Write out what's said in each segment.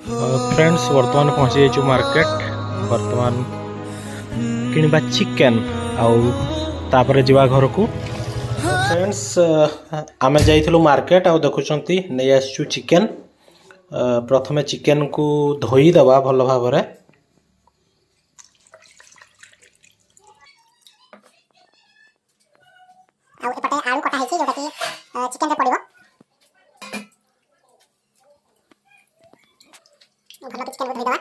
Friends वर्तमान पहुंची जाइछु market. वर्तमान किणवा चिकेन आउ तापर जीवा घर को। फ्रेंड्स आमे जाइथिलु मार्केट आउ देखुछंती नै आसछु चिकेन। प्रथमे चिकेन को धोई दबा भल भाबरे। आउ एपटे आलू कटा हेछि जोटा कि चिकेन रे पड़िबो। भलो कि चिकेन को धोई दबा।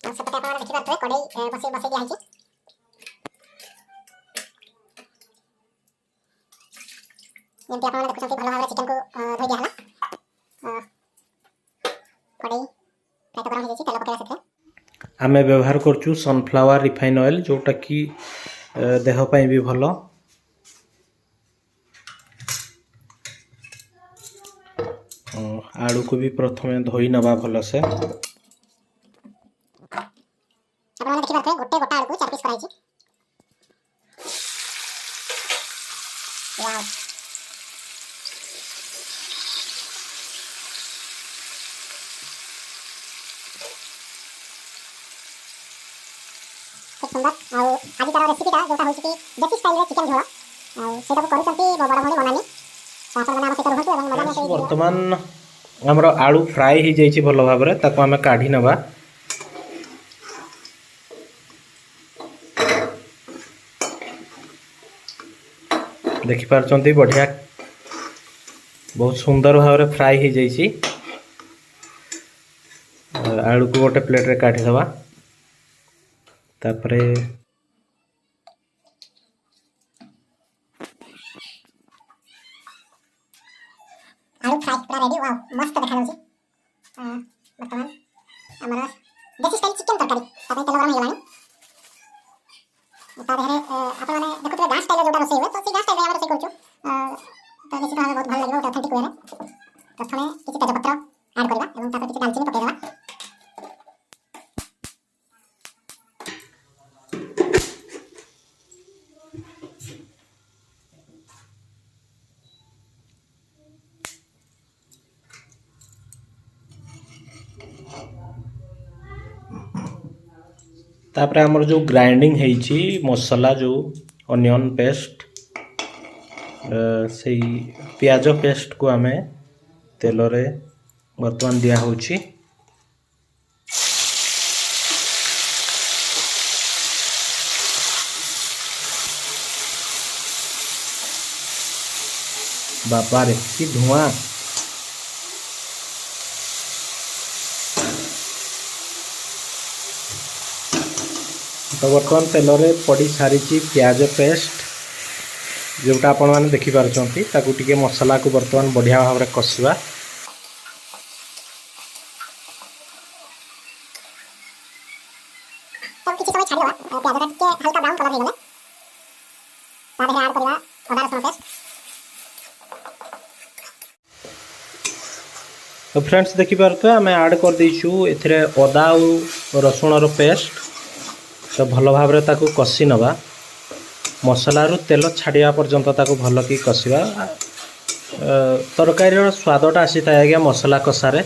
आउ सेपटे आपण देखि पारथबे कढई बसे दिया हेछि। जेमति आपण देखुछंती भलो भाबरे चिकेन को धोई दिया हला। कढई फ्राई गरम हेछि तेल पकेला सेथे। आमे व्यवहार करछु सनफ्लावर रिफाइन ऑयल जोटा कि देह पई भी भलो। आलू को भी प्रथमे धोई नबा भलो से। आपण देखि पारथबे गोटे गोटा आलू को 4 पीस कराइछि। वाओ सुंदर आउ आज तार रेसिपीटा जोटा होछि कि देसी स्टाइल रे चिकेन झोल आउ सेटा को करूचंती बड़ भणी मनानी आपण माने से रहतु एवं मजा से। वर्तमान हमरो आलू फ्राई ही जाइछि भलो भाबरे ताको हमें काढी नबा। देखि पारचंती बढ़िया बहुत सुंदर भाबरे फ्राई ही जाइछि। आलू को गोटे प्लेट रे काढी दबा। तापरे आलू फ्राई पूरा रेडी। वाओ मस्त देखा जाउछि। वर्तमान हमरा देसी स्टाइल चिकेन तरकारी तापे तेल गरम हे गलानी। ता देहरे आपण माने देखुथबे गास स्टाइल जोटा रोसे हुए तो सी गास स्टाइल हमरा रोसे करछु। तो निश्चित भाबे बहुत भल लागो ऑथेंटिक वे रे। प्रथमे किछि तेजपत्र ऐड करबा एवं तापर किछि दालचीनी पकेइ देबा। तापरे हमर जो ग्राइंडिंग हेछि मसाला जो ऑनियन पेस्ट से प्याज पेस्ट को आमे तेल रे वर्तमान दिया होछि। बाबा रे की धुआं। तो बर्तमान तेल रे पड़ी सारी प्याज पेस्ट जोटा आपण माने देखि पारछंती ताकू टिके मसाला को बर्तमान बढ़िया भाव रे कसिबा। तब किछि समय छाडी दबा। प्याज टिके हल्का ब्राउन कलर हे गले ता देहरे ऐड करबा अदा रसुन पेस्ट। तो फ्रेंड्स देखि पारतो हमें ऐड कर दैछु एथिरे अदा और रसुन रो पेस्ट। तो भल भाव रे ताकू कसी नबा। मसला रु तेल छाड़िया पर्यंत ताकू भल की कसिबा। तरकारी रो स्वादटा आसी थाए आज्ञा मसला कसारे।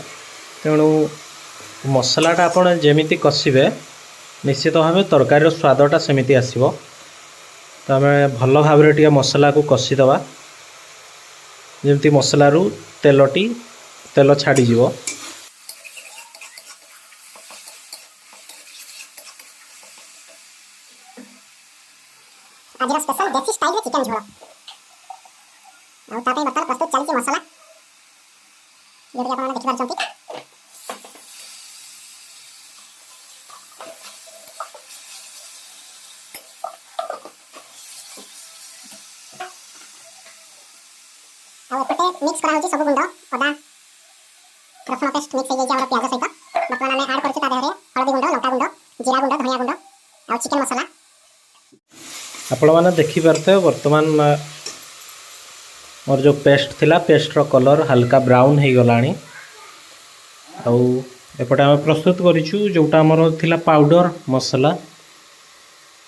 तेणु मसलाटा आपण जेमिति कसिबे निश्चित भाव तरकारी रो स्वादटा सेमिति आसीबो। तो हमें भल भाव रे टिके मसला को कसी दबा जेमिति मसला रु तेल छाड़ी जीवो। आज स्पेशल देसी स्टाइल रे चिकेन झोल आउ तापे बर्तन प्रस्तुत चलछि मसाला जोटा आपण देखि पारछंती। आउ एपटे मिक्स करा होछि सब गुंड अदा रसुन पेस्ट मिक्स हे जाय हमरा प्याज सहित। वर्तमान हमें ऐड करछु ता देहरे हळदी गुंड लंका गुंड जीरा गुंड धनिया गुंड आउ चिकेन मसाला। आपण माने देखि पारते वर्तमान मोर जो पेस्ट थिला पेस्ट रो कलर हल्का ब्राउन हे गलानी। आउ एपटे हम प्रस्तुत करिछु जोटा हमर थिला पाउडर मसाला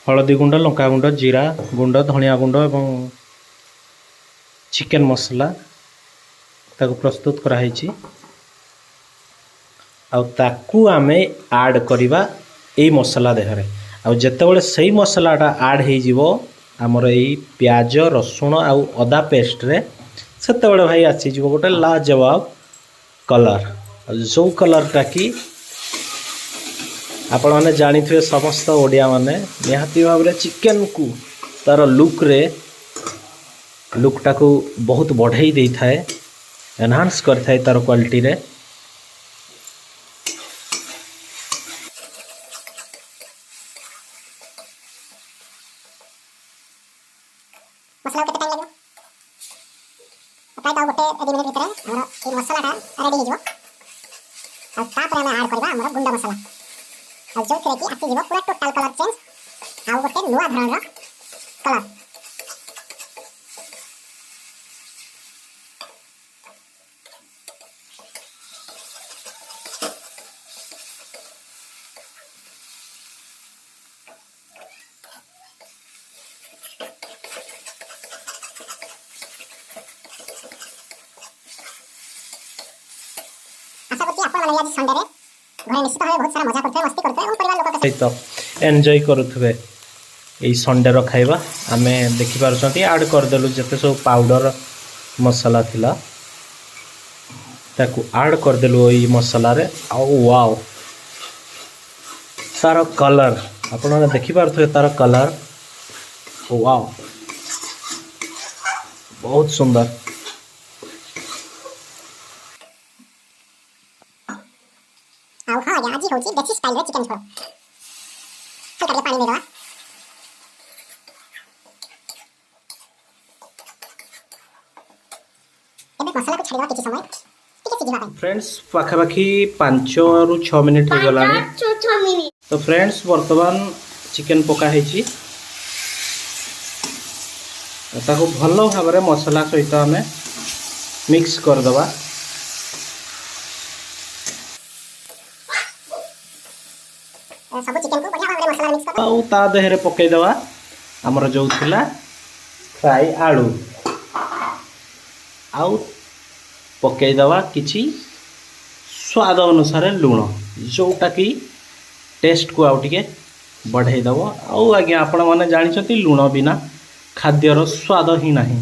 हलदी गुंड लंका गुंड जीरा गुंड धनिया गुंड एवं चिकेन मसला ताको प्रस्तुत कराई ताकू आमे ऐड करिबा एई मसला देहरे आ जेतेबेले सही मसलाटा ऐड हो जीवो आमर एई प्याज रसुण आ अदा पेस्ट रे सेतेबेले भाई आसी जीवो गोटे लाजवाब कलर जो कलरटा कि आपण मैंने जानी थे समस्त ओडिया माने निहाती भाव में चिकेन को तार लुकटा को बहुत बढ़ाई दे थाए एनहांस कर थाए तार क्वालिटी रे मसला केते टाइम लागो प्राय तो गोटे 2 मिनिट भितर हमर ए मसलाटा रेडी हो जिवो आ तापर हम ऐड करबा हमर गुंडा मसला आ जो थे कि आसी जीवो पूरा टोटल कलर चेंज आ गोटे नुआ धरण रो कलर आशा करती आपण माने आज संडे रे घरे निश्चित भावे बहुत सारा मजा करते मस्ती करते और परिवार लोक के सहित एंजॉय करुथबे यही संडे रो खाइबा आमे देखि पारुछंती ऐड कर देलु जते सब पाउडर मसाला थिला ताकू ऐड कर देलु एई मसाला रे आ वाओ तार कलर आपण माने देखि पारुथबे तार कलर वाओ बहुत सुंदर आउ हां आज होची देसी स्टाइल रे चिकन झोल हल्का पानी दे दवा एबे मसाला को छाड़ीवा किछि समय ठीक है जीवा फ्रेंड्स पाखापाखी 5 रु 6 मिनिट हो गलानी 6 मिनिट तो फ्रेंड्स वर्तमान चिकेन पका हेची ताको भलो भाबरे मसाला सहित हमें मिक्स कर दबा सब चिकन को बढ़िया भाबरे मसाला मिक्स कर आउ ता देहरे पकई दबा हमर जो थिला फ्राई आलू आउ पकई दबा किछि स्वाद अनुसार लूण जोटा कि टेस्ट को आउ टिके बढ़ाई दबो आउ आज्ञा आपण माने जानि छथि लूण बिना खाद्यर स्वाद ही नाही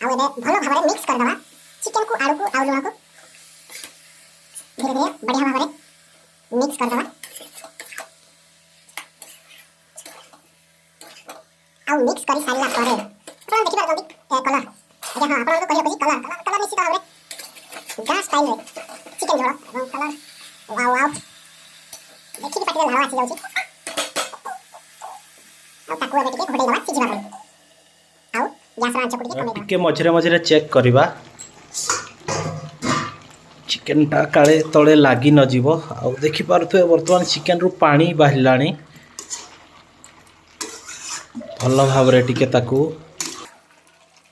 आउ एबे भलो भाबरे मिक्स कर दवा चिकन को आलू को आउ लूण को धीरे धीरे बढ़िया भाबरे मिक्स कर दवा आउ मिक्स करी सारिला पारे आपण देखि बार जल्दी कलर आज्ञा हां आपण को कहियो कलर कलर कलर निश्चित भाबरे गा स्टाइल रे चिकन झोल और कलर वाओ वाओ देखि पाटे लावा आसी जाउची आउ ताको एबे टिके घोडै दवा सिझिबा आउ गैस रा आंच को टिके कमे टिके मझरे मझरे चेक करिबा चिकेन टा काले तळे लागी न जीवो आउ देखि पारुथबे वर्तमान चिकेन रु पानी बाहिलाणी भल भाबरे टिके ताकू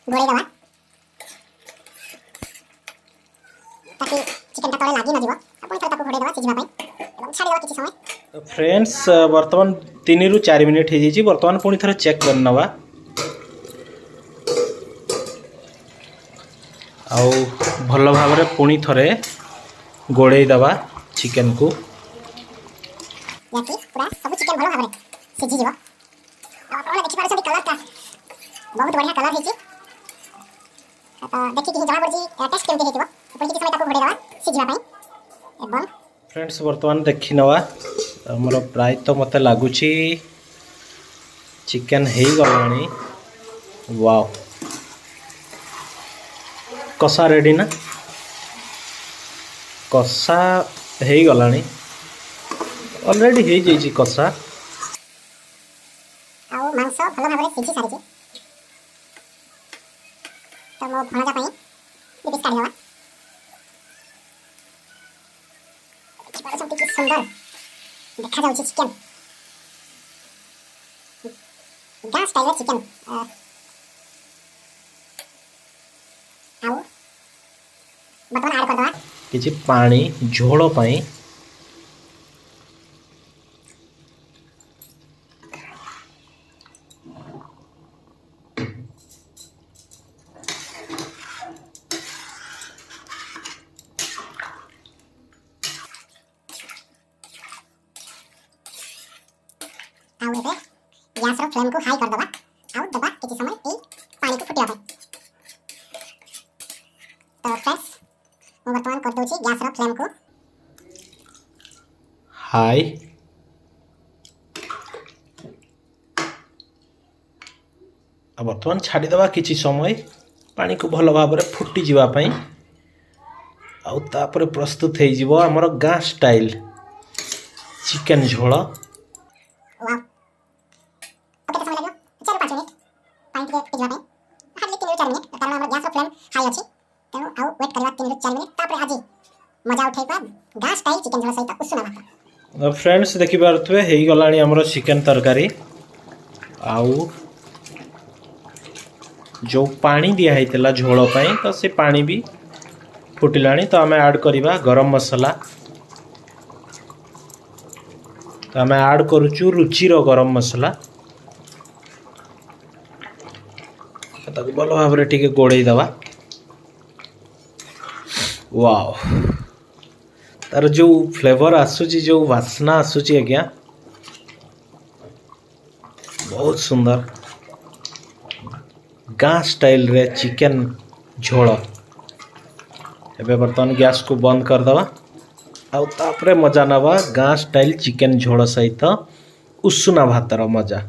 घोड़े दवा ताकि चिकन टा तळे लागी न जीवो आपण ताको घोड़े दवा सिझिबा पई एवं छाडी दवा किछि समय फ्रेंड्स वर्तमान 3 रु 4 मिनिट हे जेची वर्तमान पुनी थरे चेक कर नवा आउ भल भाबरे पुनी थरे गोळेई दवा चिकन को याकी पूरा सब चिकन भलो भाबरे सिझि जीवो आपण देखि पारछथि कलर टा बहुत बढ़िया कलर हेछि तो देखि कि जणा पड़छि टेस्ट केमते हेतिबो आपण किछि समय ताको घोड़े दवा सिझिबा पई एवं फ्रेंड्स वर्तमान देखि नवा हमर प्राय तो मते लागुची चिकन हे गलाणी वाओ कसा रेडी ना कसा हे गलाणी ऑलरेडी हे जेची कसा आउ मांस भलो भाबरे सिझि सारिछि तो मो भणजा पई पिस काढी दवा किबार सब कि सुंदर देखा जाउछि चिकन गा स्टाइल चिकन आउ बटन ऐड कर दवा किछि पानी झोଳ ପାଇଁ फ्लेम को हाई कर दबा आउ दबा किछि समय ए पानी को फुटिया तो फ्रेंड्स मैं वर्तमान कर दोछि गैस रो फ्लेम को हाई बर्तमान छाड़ीदे किसी समय पानी को भल भाव फुटी जावाई आउ तापर प्रस्तुत हो आमर गाँ स्टाइल चिकेन झोल। वाओ ओके तो समय लागो 4-5 मिनिट पानी टिके फुटी जावाई हार्डली 3-4 मिनिट कारण हमर गैस रो फ्लेम हाई अछि तेनु आउ वेट करबा 3-4 मिनिट तापर आजी मजा उठेबा गाँ स्टाइल चिकेन झोल सहित उसुना भात। फ्रेंड्स देखि पारुथबे हेई गलाणी हमर चिकेन तरकारी आउ जो पानी दिया होता झोल पाई तो से पानी भी फुटिलानी तो आम ऐड करवा गरम मसला तो आम ऐड करुचु रुचिर गरम मसला ताको भल भाव टिके गोड़े दवा। वाओ तार जो फ्लेवर आसूची जो वासना आसूची आज्ञा बहुत सुंदर गाँ स्टाइल रे चिकेन झोल। एबे बर्तमान गैस को बंद कर दवा आउ तापरे मजा नवा गाँ स्टाइल चिकेन झोल सहित उषुना भातर मजा।